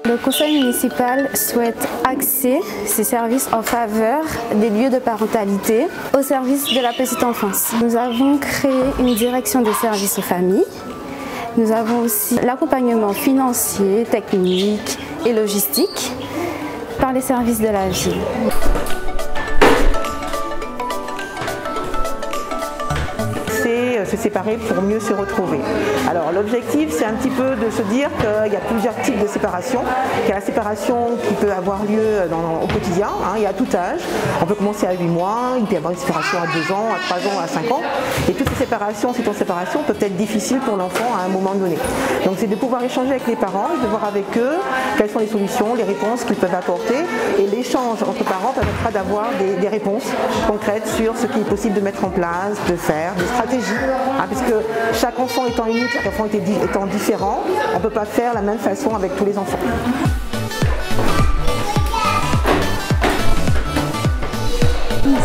Le conseil municipal souhaite axer ses services en faveur des lieux de parentalité au service de la petite enfance. Nous avons créé une direction des services aux familles. Nous avons aussi l'accompagnement financier, technique et logistique par les services de la ville. Se séparer pour mieux se retrouver. Alors l'objectif, c'est un petit peu de se dire qu'il y a plusieurs types de séparation. Il y a la séparation qui peut avoir lieu au quotidien, il y a tout âge. On peut commencer à 8 mois, il peut y avoir une séparation à 2 ans, à 3 ans, à 5 ans. Et toutes ces séparations peuvent être difficiles pour l'enfant à un moment donné. Donc c'est de pouvoir échanger avec les parents, de voir avec eux quelles sont les solutions, les réponses qu'ils peuvent apporter. Et l'échange entre parents permettra d'avoir des réponses concrètes sur ce qui est possible de mettre en place, de faire, des stratégies. Puisque chaque enfant étant unique, chaque enfant étant différent, on ne peut pas faire la même façon avec tous les enfants.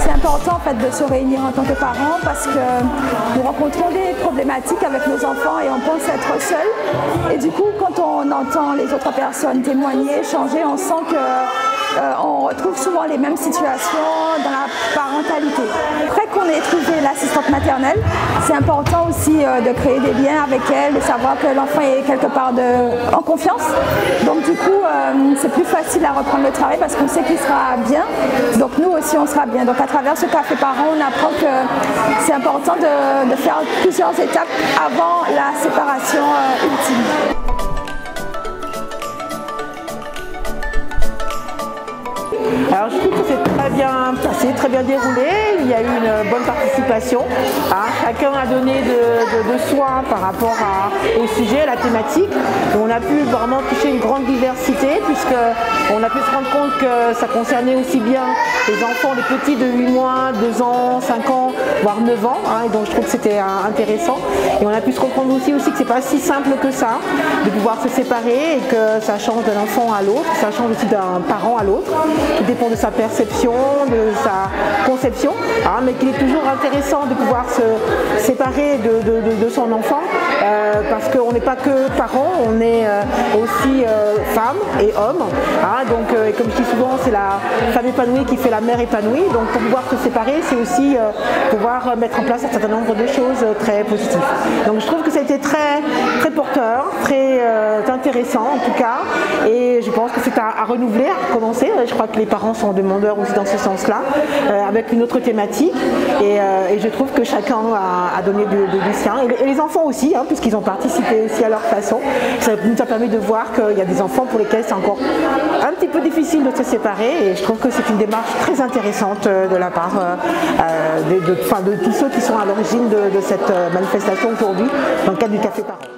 C'est important en fait de se réunir en tant que parents parce que nous rencontrons des problématiques avec nos enfants et on pense être seuls. Et du coup, quand on entend les autres personnes témoigner, échanger, on sent que on retrouve souvent les mêmes situations dans la parentalité. Après qu'on ait trouvé l'assistante maternelle, c'est important aussi de créer des liens avec elle, de savoir que l'enfant est quelque part en confiance. Donc du coup, c'est plus facile à reprendre le travail parce qu'on sait qu'il sera bien. Donc nous aussi, on sera bien. Donc à travers ce café parent, on apprend que c'est important de faire plusieurs étapes avant la séparation ultime. Alors je trouve que c'est très bien passé, très bien déroulé, il y a eu une bonne participation, chacun a donné de soi par rapport au sujet, à la thématique. On a pu vraiment toucher une grande diversité puisqu'on a pu se rendre compte que ça concernait aussi bien les enfants, les petits de 8 mois, 2 ans, 5 ans, voire 9 ans, et donc je trouve que c'était intéressant. Et on a pu se rendre compte aussi que c'est pas si simple que ça, de pouvoir se séparer et que ça change d'un enfant à l'autre, ça change aussi d'un parent à l'autre, qui dépend de sa perception, de sa conception, mais qu'il est toujours intéressant de pouvoir se séparer de son enfant parce qu'on n'est pas que parents, on est aussi femme et homme, donc, et comme je dis souvent, c'est la femme épanouie qui fait la mère épanouie, donc pour pouvoir se séparer, c'est aussi pouvoir mettre en place un certain nombre de choses très positives. Donc je trouve que ça a été très, très porteur, très intéressant en tout cas, et je pense que c'est à renouveler, à recommencer. Je crois que les parents sont demandeurs aussi dans ce sens-là, avec une autre thématique, et je trouve que chacun a donné du sien, et les enfants aussi, puisqu'ils ont participé aussi à leur façon. Ça nous a permis de voir qu'il y a des enfants pour lesquels c'est encore un petit peu difficile de se séparer, et je trouve que c'est une démarche très intéressante de la part de tous ceux qui sont à l'origine de cette manifestation aujourd'hui dans le cadre du Café Parents.